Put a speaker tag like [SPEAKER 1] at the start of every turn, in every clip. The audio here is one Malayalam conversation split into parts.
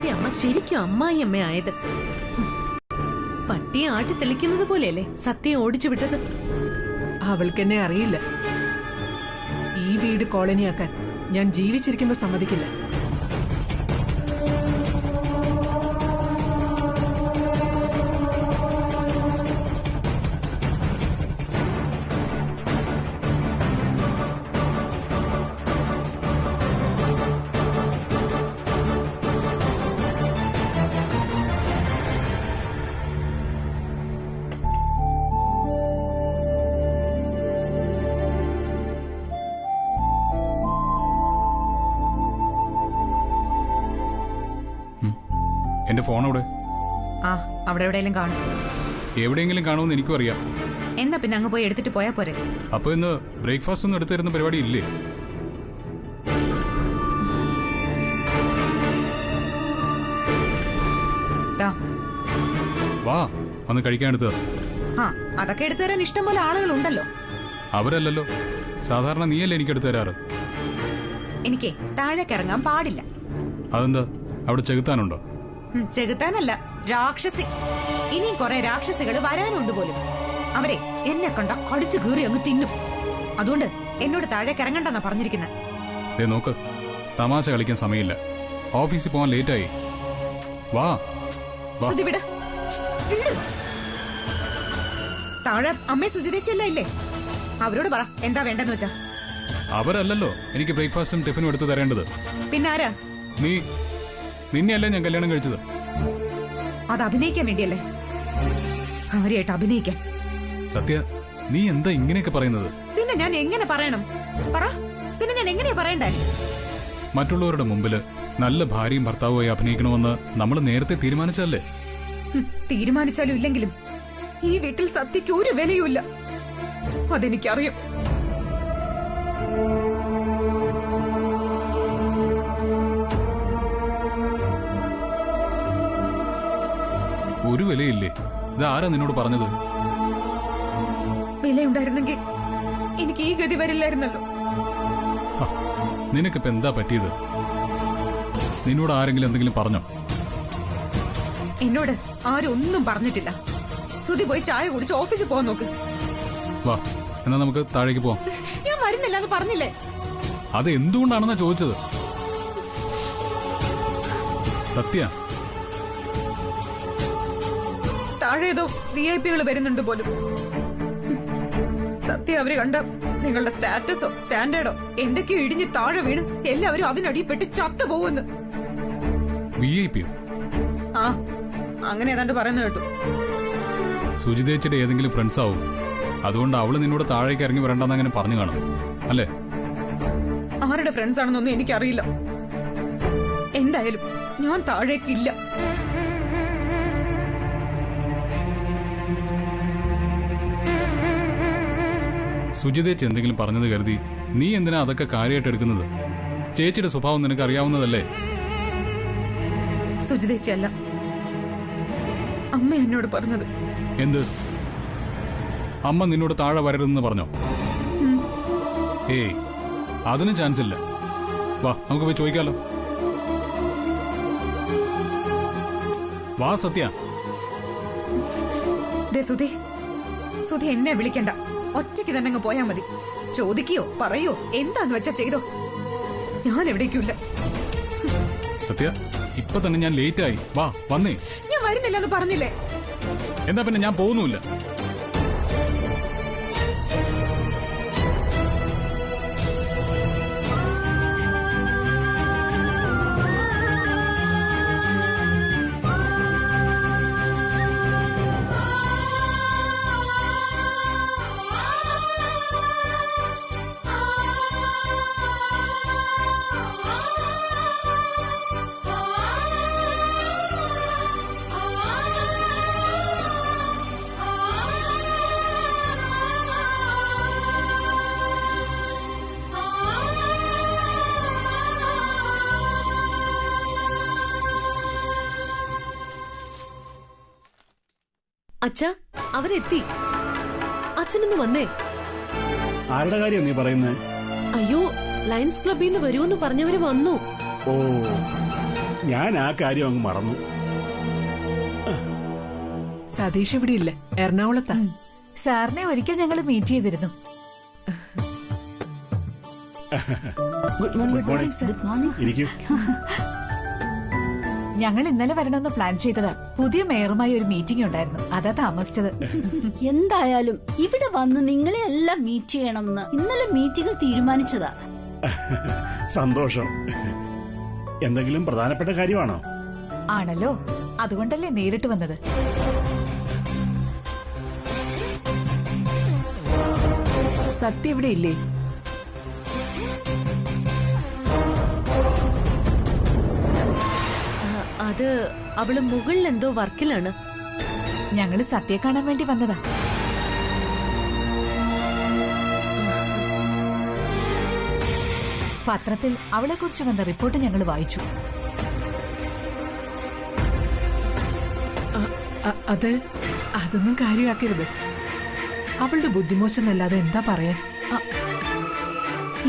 [SPEAKER 1] അമ്മ ശരിക്കും അമ്മായി അമ്മയായത്. പട്ടിയെ ആട്ടി തെളിക്കുന്നത് പോലെയല്ലേ സത്യം ഓടിച്ചു വിട്ടത്.
[SPEAKER 2] അവൾക്കെന്നെ അറിയില്ല. ഈ വീട് കോളനിയാക്കാൻ ഞാൻ ജീവിച്ചിരിക്കുമ്പോ സമ്മതിക്കില്ല.
[SPEAKER 3] എന്റെ ഫോൺ അവിടെ
[SPEAKER 4] അവിടെ എവിടെയെങ്കിലും കാണും.
[SPEAKER 3] എവിടെയെങ്കിലും കാണുമെന്ന് എനിക്കും അറിയാം.
[SPEAKER 4] എന്നാ പിന്നെ അങ്ങ് പോയി എടുത്തിട്ട് പോയാ പോരെ.
[SPEAKER 3] അപ്പൊ ഇന്ന് ബ്രേക്ക്ഫാസ്റ്റ് ഒന്നും എടുത്തു തരുന്ന പരിപാടി ഇല്ലേ? വാ വന്ന് കഴിക്കാൻ എടുത്തത്.
[SPEAKER 4] അതൊക്കെ എടുത്തു തരാൻ ഇഷ്ടം പോലെ ആളുകളുണ്ടല്ലോ.
[SPEAKER 3] അവരല്ലല്ലോ, സാധാരണ നീയല്ലേ എനിക്ക് എടുത്തു തരാറ്.
[SPEAKER 4] എനിക്ക് താഴേക്ക് ഇറങ്ങാൻ പാടില്ല.
[SPEAKER 3] അതെന്താ, അവിടെ ചെകുത്താനുണ്ടോ?
[SPEAKER 4] ചെകുത്താനല്ല, രാക്ഷസി. ഇനിയും കുറെ രാക്ഷസികൾ വരാനുണ്ട് പോലും. അവരെ എന്നെ കണ്ട കടിച്ചു കീറി അങ്ങ് തിന്നും. അതുകൊണ്ട് എന്നോട് താഴേക്ക് ഇറങ്ങണ്ടെന്നാ പറഞ്ഞിരിക്കുന്നത്.
[SPEAKER 3] നോക്ക്, തമാശ കളിക്കാൻ സമയമില്ല. ഓഫീസിൽ പോകാൻ ലേറ്റായി. വാ
[SPEAKER 4] വിട്. താഴെ അമ്മേ സുജിതേച്ചല്ല ഇല്ലേ? അവരോട് പറ എന്താ വേണ്ടെന്ന് വെച്ചാ.
[SPEAKER 3] അവരല്ലല്ലോ എനിക്ക് ബ്രേക്ക്ഫാസ്റ്റും ടിഫിനും എടുത്തു തരേണ്ടത്.
[SPEAKER 4] പിന്നെ ആരാ?
[SPEAKER 3] നിന്നെയല്ലേ ഞാൻ കല്യാണം കഴിച്ചത്.
[SPEAKER 4] അത് അഭിനയിക്കാൻ വേണ്ടിയല്ലേ? കാര്യമായിട്ട് അഭിനയിക്കാൻ.
[SPEAKER 3] സത്യ, നീ എന്താ ഇങ്ങനെയൊക്കെ പറയുന്നത്?
[SPEAKER 4] പിന്നെ ഞാൻ എങ്ങനെ പറയണം? പറ, പിന്നെ ഞാൻ എങ്ങനെയാ പറയണ്ടേ?
[SPEAKER 3] മറ്റുള്ളവരുടെ മുമ്പില് നല്ല ഭാര്യയും ഭർത്താവുമായി അഭിനയിക്കണമെന്ന് നമ്മൾ നേരത്തെ തീരുമാനിച്ചതല്ലേ?
[SPEAKER 4] തീരുമാനിച്ചാലും ഇല്ലെങ്കിലും ഈ വീട്ടിൽ സത്യക്ക് ഒരു വിലയുമില്ല. അതെനിക്കറിയാം.
[SPEAKER 3] ഒരു വിലയില്ലേ? ഇതാരാ നിന്നോട് പറഞ്ഞത്?
[SPEAKER 4] വിലയുണ്ടായിരുന്നെങ്കിൽ എനിക്ക് ഈ ഗതി വരില്ലായിരുന്നല്ലോ.
[SPEAKER 3] നിനക്കിപ്പോ എന്താ പറ്റിയത്? നിന്നോട് ആരെങ്കിലും എന്തെങ്കിലും പറഞ്ഞോ?
[SPEAKER 4] എന്നോട് ആരും ഒന്നും പറഞ്ഞിട്ടില്ല. സുധി പോയി ചായ കുടിച്ച് ഓഫീസിൽ പോകാൻ നോക്ക്.
[SPEAKER 3] വാ, എന്നാ നമുക്ക് താഴേക്ക് പോവാം.
[SPEAKER 4] ഞാൻ വരുന്നില്ല എന്ന് പറഞ്ഞില്ലേ?
[SPEAKER 3] അത് എന്തുകൊണ്ടാണെന്നാ ചോദിച്ചത്. സത്യ,
[SPEAKER 4] താഴെ ഏതോ VIP വരുന്നുണ്ട് പോലും. സത്യം അവര് കണ്ട നിങ്ങളുടെ സ്റ്റാറ്റസോ സ്റ്റാൻഡേർഡോ എന്തൊക്കെയോ ഇടിഞ്ഞ് താഴെ വീണ് എല്ലാവരും അതിനടിപ്പെട്ട് ചത്തുപോകുന്നു.
[SPEAKER 3] VIP?
[SPEAKER 4] അങ്ങനെ ഏതാണ്ട് പറയുന്നത് കേട്ടു.
[SPEAKER 3] സുജിതേച്ചിയുടെ ഏതെങ്കിലും ഫ്രണ്ട്സ് ആവും. അതുകൊണ്ട് അവള് നിന്നോട് താഴേക്ക് ഇറങ്ങി വരണ്ടെന്ന് അങ്ങനെ പറഞ്ഞു കാണും അല്ലേ?
[SPEAKER 4] ആരുടെ ഫ്രണ്ട്സ് ആണെന്നൊന്നും എനിക്കറിയില്ല. എന്തായാലും ഞാൻ താഴേക്കില്ല.
[SPEAKER 3] സുജിതേച്ചി എന്തെങ്കിലും പറഞ്ഞത് കരുതി നീ എന്തിനാ അതൊക്കെ കാര്യമായിട്ട് എടുക്കുന്നത്? ചേച്ചിയുടെ സ്വഭാവം നിനക്ക് അറിയാവുന്നതല്ലേ?
[SPEAKER 4] സുജിതേച്ചി അല്ല, അമ്മ എന്നോട് പറഞ്ഞത്.
[SPEAKER 3] എന്ത്? അമ്മ നിന്നോട് താഴെ വരരുതെന്ന് പറഞ്ഞോ? ഏയ്, അതിന് ചാൻസ് ഇല്ല. വാ, നമുക്ക് പോയി ചോദിക്കാലോ. വാ സത്യ.
[SPEAKER 4] സുധി എന്നെ വിളിക്കണ്ട. ഒറ്റയ്ക്ക് തന്നെ അങ്ങ് പോയാ മതി. ചോദിക്കയോ പറയോ എന്താന്ന് വെച്ചാ ചെയ്തോ. ഞാൻ എവിടേക്കില്ല.
[SPEAKER 3] സത്യ, ഇപ്പൊ തന്നെ ഞാൻ ലേറ്റ് ആയി. വാ, വന്നേ.
[SPEAKER 4] ഞാൻ വരുന്നില്ലെന്ന് പറഞ്ഞില്ലേ?
[SPEAKER 3] എന്താ പിന്നെ ഞാൻ പോകുന്നുമില്ല.
[SPEAKER 1] അച്ഛാ, അവരെത്തി. അച്ഛനൊന്ന് വന്നേ.
[SPEAKER 5] ആരുടെ കാര്യം നീ പറയുന്നത്?
[SPEAKER 1] അയ്യോ, ലയൺസ് ക്ലബിൽ നിന്ന് വരുമെന്ന് പറഞ്ഞവര് വന്നു.
[SPEAKER 5] ഓ, ഞാൻ ആ കാര്യം അങ്ങ് മറന്നു.
[SPEAKER 2] സതീഷ് ഇവിടെ ഇല്ല, എറണാകുളത്താ.
[SPEAKER 6] സാറിനെ ഒരിക്കൽ ഞങ്ങൾ മീറ്റ് ചെയ്തിരുന്നു.
[SPEAKER 5] Good morning.
[SPEAKER 6] Good morning.
[SPEAKER 5] ഇരിക്കൂ.
[SPEAKER 6] ഞങ്ങൾ ഇന്നലെ വരണമെന്ന് പ്ലാൻ ചെയ്തതാ. പുതിയ മേയറുമായി ഒരു മീറ്റിംഗ് ഉണ്ടായിരുന്നു, അതാ താമസിച്ചത്.
[SPEAKER 7] എന്തായാലും ഇവിടെ വന്ന് നിങ്ങളെ എല്ലാം മീറ്റ് ചെയ്യണമെന്ന് ഇന്നലെ മീറ്റിംഗിൽ തീരുമാനിച്ചതാ.
[SPEAKER 5] സന്തോഷം. എന്തെങ്കിലും പ്രധാനപ്പെട്ട കാര്യമാണോ?
[SPEAKER 6] ആണല്ലോ, അതുകൊണ്ടല്ലേ നേരിട്ട് വന്നത്.
[SPEAKER 2] സത്യ ഇവിടെ ഇല്ലേ?
[SPEAKER 1] അത് അവള് മുകളിൽ എന്തോ വർക്കിലാണ്.
[SPEAKER 6] ഞങ്ങള് സത്യയെ കാണാൻ വേണ്ടി വന്നതാ. പത്രത്തിൽ അവളെ കുറിച്ച് വന്ന റിപ്പോർട്ട് ഞങ്ങൾ വായിച്ചു.
[SPEAKER 2] അതൊന്നും കാര്യമാക്കരുത്. അവളുടെ ബുദ്ധിമോശം എന്നല്ലാതെ എന്താ പറയാൻ?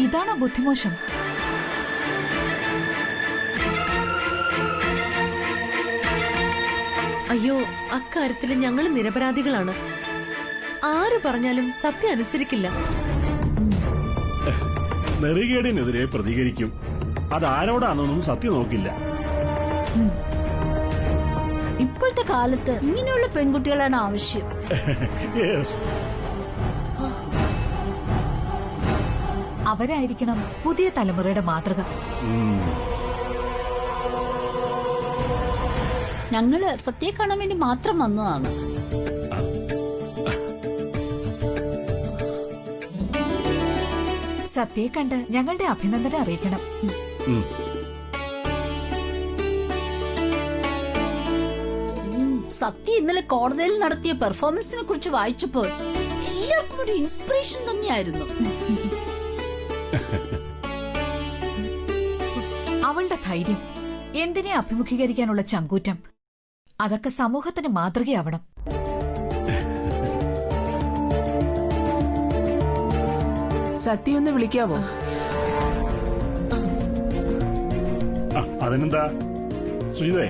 [SPEAKER 6] ഇതാണോ ബുദ്ധിമോശം?
[SPEAKER 1] അയ്യോ, അക്കാര്യത്തില് ഞങ്ങൾ നിരപരാധികളാണ്. ആര് പറഞ്ഞാലും സത്യം അനുസരിക്കില്ല.
[SPEAKER 5] നെറികേടിനെതിരെ പ്രതികരിക്കും. അതാരോടാണെന്നൊന്നും സത്യം നോക്കില്ല.
[SPEAKER 7] ഇപ്പോഴത്തെ കാലത്ത് ഇങ്ങനെയുള്ള പെൺകുട്ടികളാണ് ആവശ്യം.
[SPEAKER 5] Yes.
[SPEAKER 6] അവരായിരിക്കണം പുതിയ തലമുറയുടെ മാതൃക.
[SPEAKER 7] ഞങ്ങള് സത്യയെ കാണാൻ വേണ്ടി മാത്രം വന്നതാണ്.
[SPEAKER 6] സത്യയെ കണ്ട് ഞങ്ങളുടെ അഭിനന്ദനം അറിയിക്കണം.
[SPEAKER 7] സത്യ ഇന്നലെ കോടതിയിൽ നടത്തിയ പെർഫോമൻസിനെ കുറിച്ച് വായിച്ചപ്പോൾ എല്ലാവർക്കും ഒരു ഇൻസ്പിറേഷൻ തന്നെയായിരുന്നു.
[SPEAKER 6] അവളുടെ ധൈര്യം, എന്തിനെ അഭിമുഖീകരിക്കാനുള്ള ചങ്കൂറ്റം, അതൊക്കെ സമൂഹത്തിന് മാതൃകയാവണം.
[SPEAKER 2] സത്യ ഒന്ന് വിളിക്കാവോ?
[SPEAKER 5] അതിനെന്താ സുജിതേ,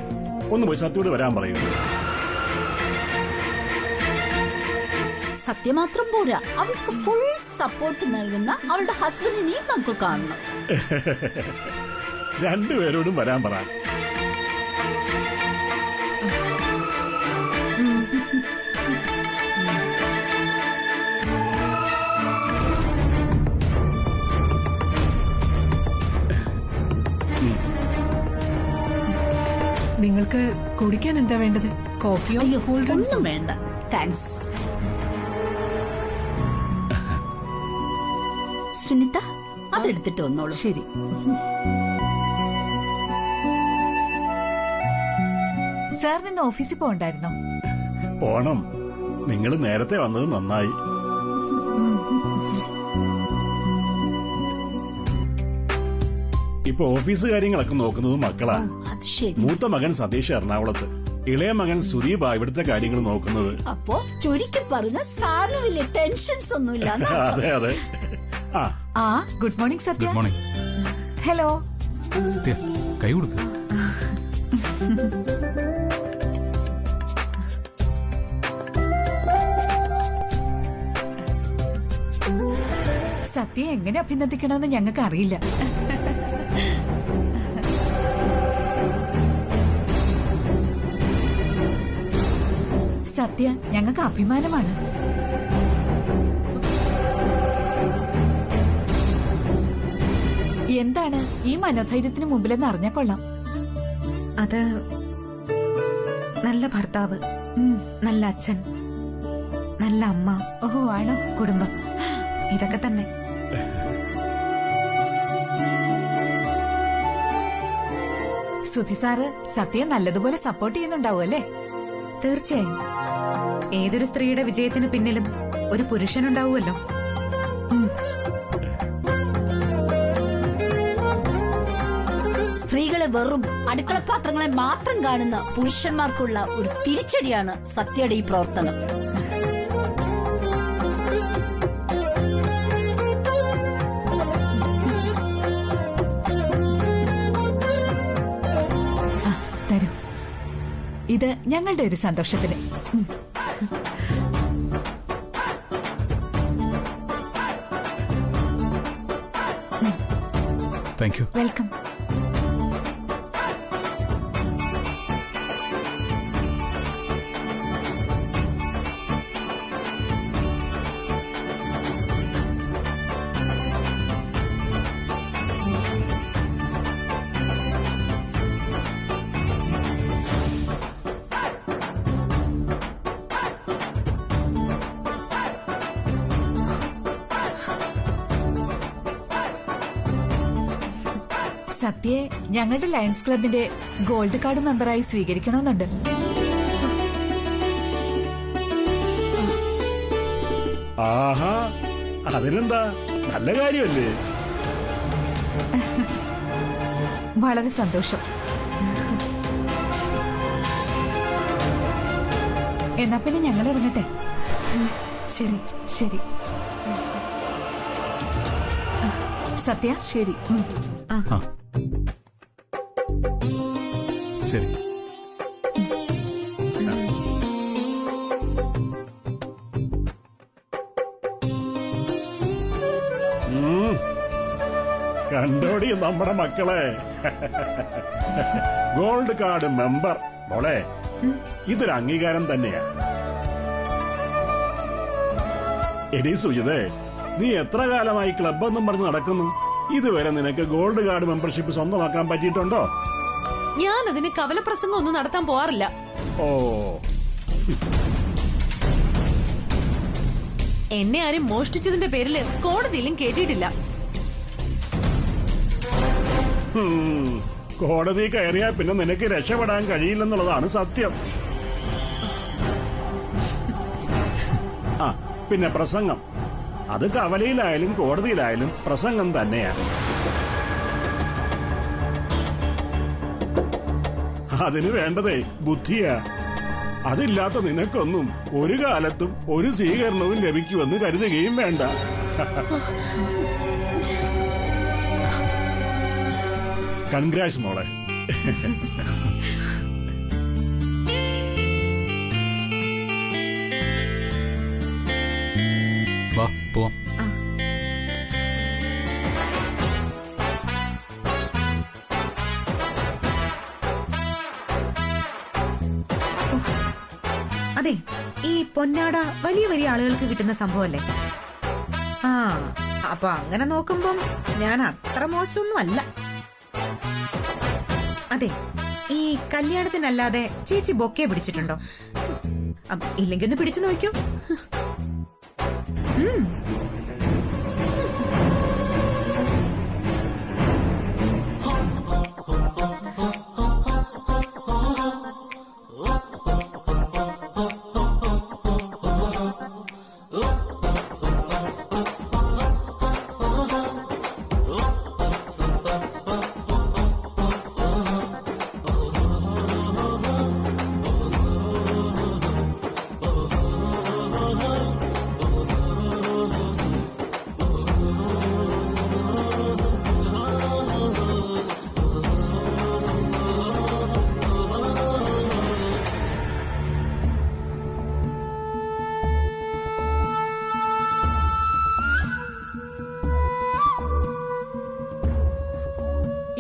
[SPEAKER 5] ഒന്ന് പോയി സത്യയോട് വരാൻ പറയൂ.
[SPEAKER 7] സത്യ മാത്രം പോരാ, അവൾക്ക് ഫുൾ സപ്പോർട്ട് നൽകുന്ന അവളുടെ ഹസ്ബൻഡിനെയും നമുക്ക് കാണണം.
[SPEAKER 5] രണ്ടുപേരോടും വരാൻ പറ.
[SPEAKER 2] നിങ്ങൾക്ക് കുടിക്കാൻ എന്താ വേണ്ടത്? കോഫിയോ
[SPEAKER 7] അയ്യോ,
[SPEAKER 2] കൂൾ ഡ്രിങ്ക്സോ?
[SPEAKER 7] ഒന്നും വേണ്ട, താങ്ക്സ്. സുനിത, അതെടുത്തിട്ട് വന്നോളൂ.
[SPEAKER 2] ശരി.
[SPEAKER 6] സാറിന് ഇന്ന് ഓഫീസിൽ പോകണ്ടായിരുന്നോ?
[SPEAKER 5] പോണം. നിങ്ങൾ നേരത്തെ വന്നത് നന്നായി. ഇപ്പൊ ഓഫീസ് കാര്യങ്ങളൊക്കെ നോക്കുന്നത് മക്കളാ.
[SPEAKER 7] അത് ശരി.
[SPEAKER 5] മൂത്ത മകൻ സതീഷ് എറണാകുളത്ത്, ഇളയ മകൻ സുദീപ ഇവിടുത്തെ കാര്യങ്ങൾ നോക്കുന്നത്.
[SPEAKER 7] അപ്പോ ചുരുക്കി പറഞ്ഞ സാറിന് വലിയ ടെൻഷൻസ് ഒന്നുമില്ല.
[SPEAKER 5] അതെ അതെ.
[SPEAKER 6] ആ, good morning Satya.
[SPEAKER 3] Good morning.
[SPEAKER 6] Hello.
[SPEAKER 3] Satya, കൈ കൊടുക്ക്.
[SPEAKER 6] സത്യെ എങ്ങനെ അഭിനന്ദിക്കണമെന്ന് ഞങ്ങൾക്ക് അറിയില്ല. സത്യ ഞങ്ങൾക്ക് അഭിമാനമാണ്. എന്താണ് ഈ മനോധൈര്യത്തിന് മുമ്പിലെന്ന് അറിഞ്ഞാ കൊള്ളാം.
[SPEAKER 4] അത് നല്ല ഭർത്താവ്, നല്ല അച്ഛൻ, നല്ല അമ്മ,
[SPEAKER 6] ഓഹോ ആണോ?
[SPEAKER 4] കുടുംബം, ഇതൊക്കെ തന്നെ.
[SPEAKER 6] സുധി സാറ് സത്യെ നല്ലതുപോലെ സപ്പോർട്ട് ചെയ്യുന്നുണ്ടാവും അല്ലേ?
[SPEAKER 4] തീർച്ചയായും. ഏതൊരു സ്ത്രീയുടെ വിജയത്തിന് പിന്നിലും ഒരു പുരുഷനുണ്ടാവുമല്ലോ.
[SPEAKER 7] സ്ത്രീകളെ വെറും അടുക്കളപാത്രങ്ങളെ മാത്രം കാണുന്ന പുരുഷന്മാർക്കുള്ള ഒരു തിരിച്ചടിയാണ് സത്യയുടെ ഈ പ്രവർത്തനം.
[SPEAKER 6] ഇത് ഞങ്ങളുടെ ഒരു സന്തോഷത്തിന്.
[SPEAKER 3] Thank you.
[SPEAKER 6] വെൽക്കം. സത്യയെ ഞങ്ങളുടെ ലയൺസ് ക്ലബിന്റെ ഗോൾഡ് കാർഡ് മെമ്പറായി സ്വീകരിക്കണമെന്നുണ്ട്.
[SPEAKER 5] ആഹാ, അതിനെന്താ, നല്ല കാര്യമല്ലേ?
[SPEAKER 6] വളരെ സന്തോഷം. എന്നാ പിന്നെ ഞങ്ങൾ ഇറങ്ങട്ടെ. ശരി ശരി. സത്യ ശരി.
[SPEAKER 3] ആ ശരി.
[SPEAKER 5] കണ്ടോടി നമ്മുടെ മക്കളെ, ഗോൾഡ് കാർഡ് മെമ്പർ. മോളെ, ഇതൊരു അംഗീകാരം തന്നെയാ. എടീ സുജിതേ, നീ എത്ര കാലമായി ക്ലബ് എന്നും പറഞ്ഞ് നടക്കുന്നു? ഇതുവരെ നിനക്ക് ഗോൾഡ് കാർഡ് മെമ്പർഷിപ്പ് സ്വന്തമാക്കാൻ പറ്റിയിട്ടുണ്ടോ?
[SPEAKER 1] ഞാൻ അതിന് കവലപ്രസംഗം ഒന്നും നടത്താൻ പോവാറില്ല.
[SPEAKER 5] ഓ,
[SPEAKER 1] എന്നെ ആരും മോഷ്ടിച്ചതിന്റെ പേരില് കോടതിയിലും കേട്ടിട്ടില്ല.
[SPEAKER 5] കോടതി കയറിയാ പിന്നെ നിനക്ക് രക്ഷപ്പെടാൻ കഴിയില്ലെന്നുള്ളതാണ് സത്യം. ആ പിന്നെ പ്രസംഗം, അത് കവലയിലായാലും കോടതിയിലായാലും പ്രസംഗം തന്നെയാ. അതിന് വേണ്ടതേ ബുദ്ധിയാ. അതില്ലാത്ത നിനക്കൊന്നും ഒരു കാലത്തും ഒരു സ്വീകരണവും ലഭിക്കുമെന്ന് കരുതുകയും വേണ്ട. കൺഗ്രാറ്റ്സ് മോളെ.
[SPEAKER 3] വാ പോവാം.
[SPEAKER 4] അതെ, ഈ പൊന്നാട വലിയ വലിയ ആളുകൾക്ക് കിട്ടുന്ന സംഭവല്ലേ? ആ, അപ്പൊ അങ്ങനെ നോക്കുമ്പം ഞാൻ അത്ര മോശമൊന്നും അല്ല. അതെ, ഈ കല്യാണത്തിനല്ലാതെ ചേച്ചി ബൊക്കെ പിടിച്ചിട്ടുണ്ടോ? ഇല്ലെങ്കിൽ ഒന്ന് പിടിച്ചു നോക്കൂ.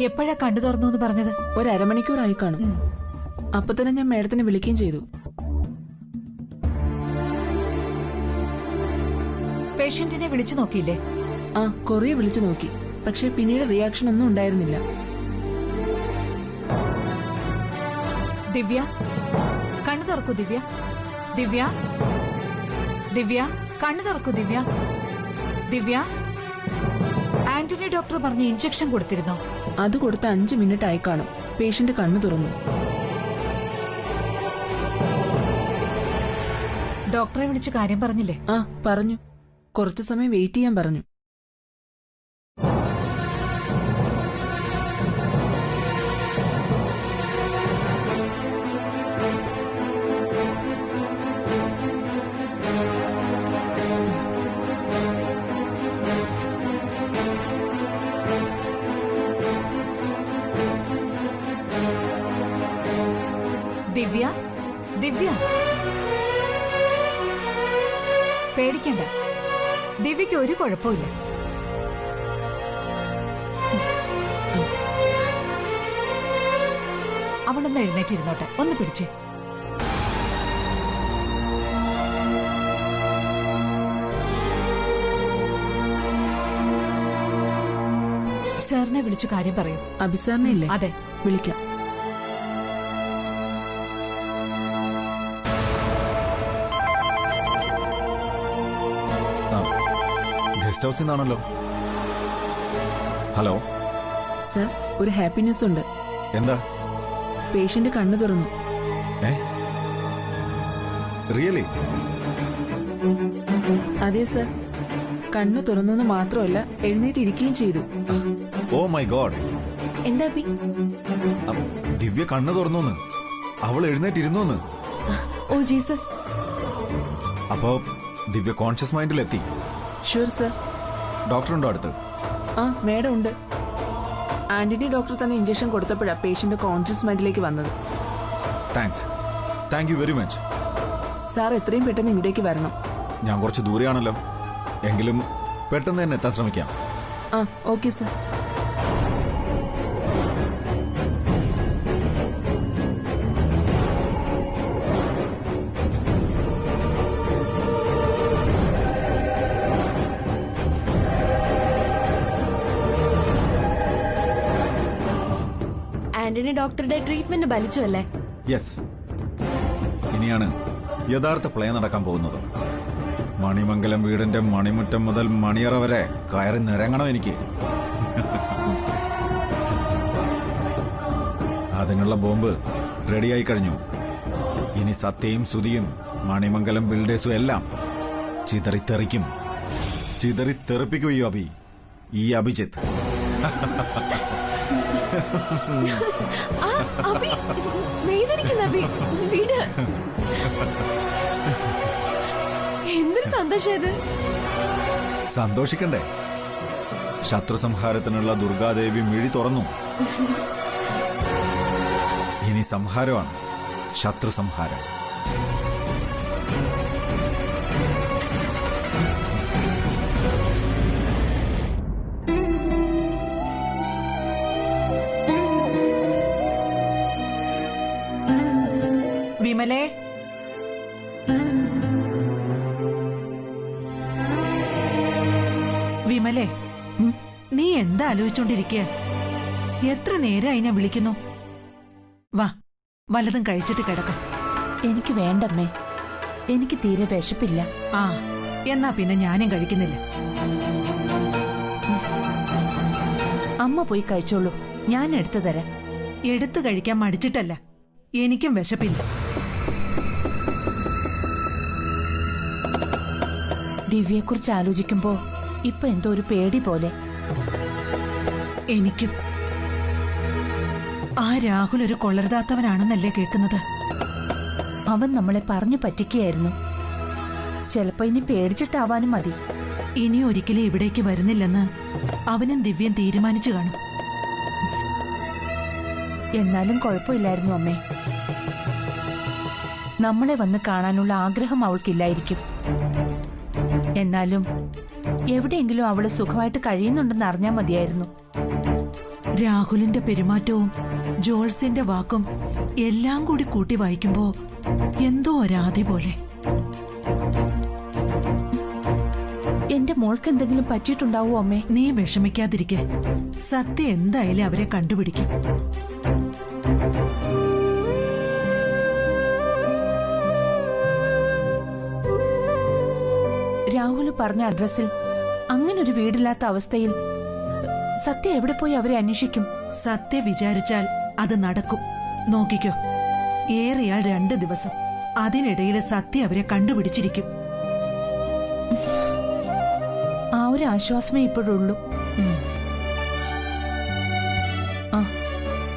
[SPEAKER 6] എപ്പോഴാ കണ്ടു തുറന്നു എന്ന് പറഞ്ഞത്?
[SPEAKER 2] ഒരു അരമണിക്കൂറായി കാണും. അപ്പൊ തന്നെ ഞാൻ മേഡത്തിനെ വിളിക്കുകയും ചെയ്തു.
[SPEAKER 6] പേഷ്യന്റിനെ വിളിച്ചു നോക്കിയില്ലേ?
[SPEAKER 2] ആ, കൊറിയ വിളിച്ചു നോക്കി. പക്ഷെ പിന്നീട് റിയാക്ഷൻ ഒന്നും ഉണ്ടായിരുന്നില്ല.
[SPEAKER 6] ദിവ്യ, കണ്ണു തുറക്കൂ ദിവ്യ. ദിവ്യ, ദിവ്യ, കണ്ണു തുറക്കൂ ദിവ്യ. ദിവ്യ, ആന്റണി ഡോക്ടർ പറഞ്ഞ ഇഞ്ചക്ഷൻ കൊടുത്തിരുന്നോ?
[SPEAKER 2] അത് കൊടുത്ത 5 മിനിറ്റ് ആയി കാണും. പേഷ്യന്റ് കണ്ണു തുറന്നു.
[SPEAKER 6] ഡോക്ടറെ വിളിച്ച് കാര്യം പറഞ്ഞില്ലേ?
[SPEAKER 2] ആ, പറഞ്ഞു. കുറച്ചു സമയം വെയിറ്റ് ചെയ്യാൻ പറഞ്ഞു.
[SPEAKER 6] ദിവ്യ ദിവ്യ പേടിക്കണ്ട, ദിവ്യക്ക് ഒരു കുഴപ്പമില്ല. അവളൊന്ന് എഴുന്നേറ്റിരുന്നോട്ടെ, ഒന്ന് പിടിച്ചേ. സാറിനെ വിളിച്ചു കാര്യം പറയൂ.
[SPEAKER 2] അഭിസാറിനെ ഇല്ലേ?
[SPEAKER 6] അതെ,
[SPEAKER 2] വിളിക്കാം.
[SPEAKER 8] ഗസ്റ്റ് ഹൗസിൽ നിന്നാണല്ലോ. ഹലോ
[SPEAKER 2] സർ, ഒരു ഹാപ്പി ന്യൂസ് ഉണ്ട്.
[SPEAKER 8] എന്താ?
[SPEAKER 2] പേഷ്യന്റ് കണ്ണു തുറന്നു.
[SPEAKER 8] റിയലി?
[SPEAKER 2] അതെ സർ, കണ്ണു തുറന്നു മാത്രമല്ല എഴുന്നേറ്റിരിക്കുകയും ചെയ്തു.
[SPEAKER 8] Oh my god.
[SPEAKER 1] എന്താ
[SPEAKER 8] ദിവ്യ കണ്ണു തുറന്നു, അവൾ എഴുന്നേറ്റിരുന്നു.
[SPEAKER 1] Oh Jesus.
[SPEAKER 8] അപ്പോ ദിവ്യ കോൺഷ്യസ് മൈൻഡിലെത്തി.
[SPEAKER 2] Sure sir.
[SPEAKER 8] ഡോക്ടറുണ്ടോ അടുത്ത്?
[SPEAKER 2] ആ, മേഡം ഉണ്ട്. ആന്റണി ഡോക്ടർ തന്നെ ഇഞ്ചക്ഷൻ കൊടുത്തപ്പോഴാണ് പേഷ്യന്റ് കോൺഷ്യസ് മൈൻഡിലേക്ക് വന്നത്.
[SPEAKER 8] Thank you very much.
[SPEAKER 2] Sir എത്രയും പെട്ടെന്ന് ഇവിടേക്ക് വരണം.
[SPEAKER 8] ഞാൻ കുറച്ച് ദൂരെയാണല്ലോ, എങ്കിലും പെട്ടെന്ന് തന്നെ എത്താൻ ശ്രമിക്കാം.
[SPEAKER 2] ആ, ഓക്കെ സർ.
[SPEAKER 1] ആന്റണി ഡോക്ടറുടെ ട്രീറ്റ്മെന്റ് ഫലിച്ചു അല്ലേ?
[SPEAKER 8] യെസ്. ഇനിയാണ് യഥാർത്ഥ പ്ലേ നടക്കാൻ പോകുന്നത്. മണിമംഗലം വീടിന്റെ മണിമുറ്റം മുതൽ മണിയറ വരെ കയറി നിരങ്ങണം എനിക്ക്. അതിനുള്ള ബോംബ് റെഡിയായി കഴിഞ്ഞു. ഇനി സത്യയും സുതിയും മണിമംഗലം ബിൽഡേഴ്സും എല്ലാം ചിതറിത്തെറിക്കും. ചിതറിത്തെറിപ്പിക്കും ഈ അഭിജിത്ത്.
[SPEAKER 1] എന്തൊരു സന്തോഷം!
[SPEAKER 8] സന്തോഷിക്കണ്ടേ? ശത്രു സംഹാരത്തിനുള്ള ദുർഗാദേവി മിഴി തുറന്നു. ഇനി സംഹാരമാണ്, ശത്രു സംഹാരം.
[SPEAKER 4] വിമലേ, വിമലേ, നീ എന്താ ആലോചിച്ചോണ്ടിരിക്കുക? എത്ര നേരമായി ഞാൻ വിളിക്കുന്നു. വാ, വല്ലതും കഴിച്ചിട്ട് കിടക്കാം.
[SPEAKER 7] എനിക്ക് വേണ്ടമ്മേ, എനിക്ക് തീരെ വിശപ്പില്ല.
[SPEAKER 4] ആ, എന്നാ പിന്നെ ഞാനും കഴിക്കുന്നില്ല.
[SPEAKER 7] അമ്മ പോയി കഴിച്ചോളൂ, ഞാൻ എടുത്തു തരാം.
[SPEAKER 4] എടുത്തു കഴിക്കാൻ മടിച്ചിട്ടല്ല, എനിക്കും വിശപ്പില്ല.
[SPEAKER 7] ദിവ്യയെക്കുറിച്ച് ആലോചിക്കുമ്പോ ഇപ്പൊ എന്തോ ഒരു പേടി പോലെ.
[SPEAKER 4] എനിക്കും. ആ രാഹുൽ ഒരു കൊള്ളരുതാത്തവനാണെന്നല്ലേ കേൾക്കുന്നത്?
[SPEAKER 7] അവൻ നമ്മളെ പറഞ്ഞു പറ്റിക്കുകയായിരുന്നു. ചിലപ്പോ ഇനി പേടിച്ചിട്ടാവാനും മതി.
[SPEAKER 4] ഇനി ഒരിക്കലും ഇവിടേക്ക് വരുന്നില്ലെന്ന് അവനും ദിവ്യം തീരുമാനിച്ചു കാണും.
[SPEAKER 7] എന്നാലും കുഴപ്പമില്ലായിരുന്നു അമ്മേ. നമ്മളെ വന്ന് കാണാനുള്ള ആഗ്രഹം അവൾക്കില്ലായിരിക്കും. എന്നാലും എവിടെയെങ്കിലും അവള് സുഖമായിട്ട് കഴിയുന്നുണ്ടെന്ന് അറിഞ്ഞാൽ മതിയായിരുന്നു.
[SPEAKER 4] രാഹുലിന്റെ പെരുമാറ്റവും ജോൾസിന്റെ വാക്കും എല്ലാം കൂടി കൂട്ടി വായിക്കുമ്പോ എന്തോ ഒരാധി പോലെ.
[SPEAKER 7] എന്റെ മോൾക്ക് എന്തെങ്കിലും പറ്റിയിട്ടുണ്ടാവോ അമ്മേ?
[SPEAKER 4] നീ വിഷമിക്കാതിരിക്കെ. സത്യം എന്തായാലും അവരെ കണ്ടുപിടിക്കും.
[SPEAKER 7] രാഹുല് പറഞ്ഞ അഡ്രസ്സിൽ അങ്ങനൊരു വീടില്ലാത്ത അവസ്ഥയിൽ സത്യ എവിടെ പോയി അവരെ അന്വേഷിക്കും?
[SPEAKER 4] സത്യ വിചാരിച്ചാൽ അത് നടക്കും. നോക്കിക്കോ, ഏറിയാൽ 2 ദിവസം. അതിനിടയിൽ സത്യ അവരെ കണ്ടുപിടിച്ചിരിക്കും.
[SPEAKER 7] ആ ഒരു ആശ്വാസമേ ഇപ്പോഴുള്ളൂ. ആ,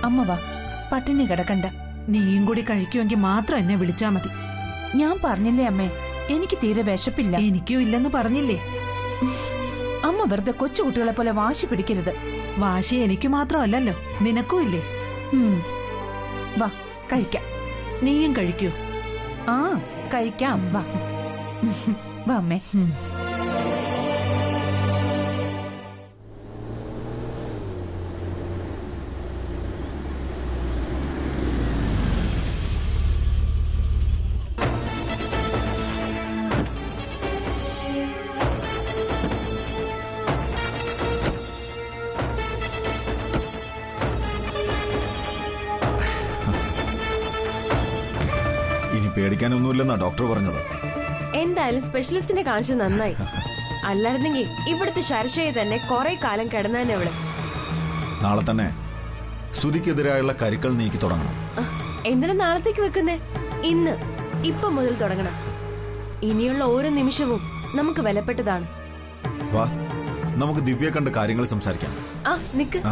[SPEAKER 7] അമ്മ വാ, പട്ടിണി കിടക്കണ്ട.
[SPEAKER 4] നീയും കൂടി കഴിക്കുമെങ്കിൽ മാത്രം എന്നെ വിളിച്ചാ മതി.
[SPEAKER 7] ഞാൻ പറഞ്ഞില്ലേ അമ്മേ, എനിക്ക് തീരെ വിശപ്പില്ല.
[SPEAKER 4] എനിക്കും ഇല്ലെന്ന് പറഞ്ഞില്ലേ?
[SPEAKER 7] അമ്മ വെറുതെ കൊച്ചുകുട്ടികളെ പോലെ വാശി പിടിക്കരുത്.
[SPEAKER 4] വാശി എനിക്ക് മാത്രമല്ലല്ലോ, നിനക്കും ഇല്ലേ?
[SPEAKER 7] വാ കഴിക്കാം.
[SPEAKER 1] നീയും കഴിക്കൂ.
[SPEAKER 2] ആ കഴിക്കാം, വാ വാ അമ്മേ.
[SPEAKER 8] ഇനി പേടിക്കാനൊന്നുമില്ലെന്നാ ഡോക്ടർ പറഞ്ഞത്.
[SPEAKER 9] എന്തായാലും സ്പെഷ്യലിസ്റ്റിനെ കാണിച്ചത് നന്നായി. അല്ലായിരുന്നെങ്കിൽ ഇവിടുത്തെ ശർശയെ തന്നെ കുറെ കാലം കിടന്നാനെ അവള്.
[SPEAKER 8] നാളെ തന്നെ സുധിക്കെതിരായുള്ള കരുക്കൾ നീക്കി തുടങ്ങണം.
[SPEAKER 9] എന്തിനാ നാളത്തേക്ക് വെക്കുന്നേ? ഇന്ന് ഇപ്പൊ മുതൽ തുടങ്ങണം. ഇനിയുള്ള ഓരോ നിമിഷവും നമുക്ക് വിലപ്പെട്ടതാണ്.
[SPEAKER 8] വാ, നമുക്ക് ദിവ്യയെ കണ്ട് കാര്യങ്ങൾ സംസാരിക്കാം.
[SPEAKER 9] ആ നിക്ക്,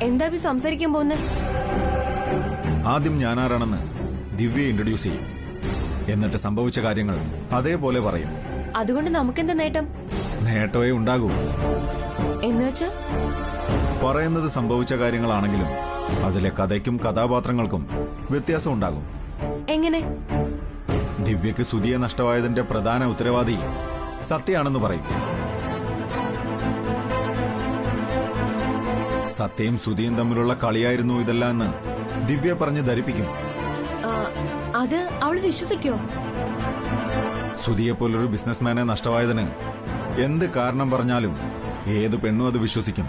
[SPEAKER 9] എന്താ സംസാരിക്കാൻ പോകുന്നേ?
[SPEAKER 8] ആദ്യം ഞാനാരാണെന്ന് ദിവ്യയെ ഇൻട്രൊഡ്യൂസ് ചെയ്യും. എന്നിട്ട് സംഭവിച്ച കാര്യങ്ങൾ അതേപോലെ പറയും.
[SPEAKER 9] അതുകൊണ്ട് നമുക്കെന്താ നേട്ടം?
[SPEAKER 8] നേട്ടമേ ഉണ്ടാകൂ.
[SPEAKER 9] എന്നുവെച്ചാ
[SPEAKER 8] പറയുന്നത് സംഭവിച്ച കാര്യങ്ങളാണെങ്കിലും അതിലെ കഥയ്ക്കും കഥാപാത്രങ്ങൾക്കും വ്യത്യാസം ഉണ്ടാകും.
[SPEAKER 9] എങ്ങനെ?
[SPEAKER 8] ദിവ്യക്ക് സുധിയെ നഷ്ടമായതിന്റെ പ്രധാന ഉത്തരവാദി സത്യയാണെന്ന് പറയും. സത്യയും സുധിയും തമ്മിലുള്ള കളിയായിരുന്നു ഇതെല്ലാം എന്ന് ദിവ്യ പറഞ്ഞ് ധരിപ്പിക്കും.
[SPEAKER 9] അത് അവള് വിശ്വസിക്കോ?
[SPEAKER 8] സുധിയെ പോലൊരു ബിസിനസ്മാനെ നഷ്ടമായതിന് എന്ത് കാരണം പറഞ്ഞാലും ഏത് പെണ്ണും അത് വിശ്വസിക്കും.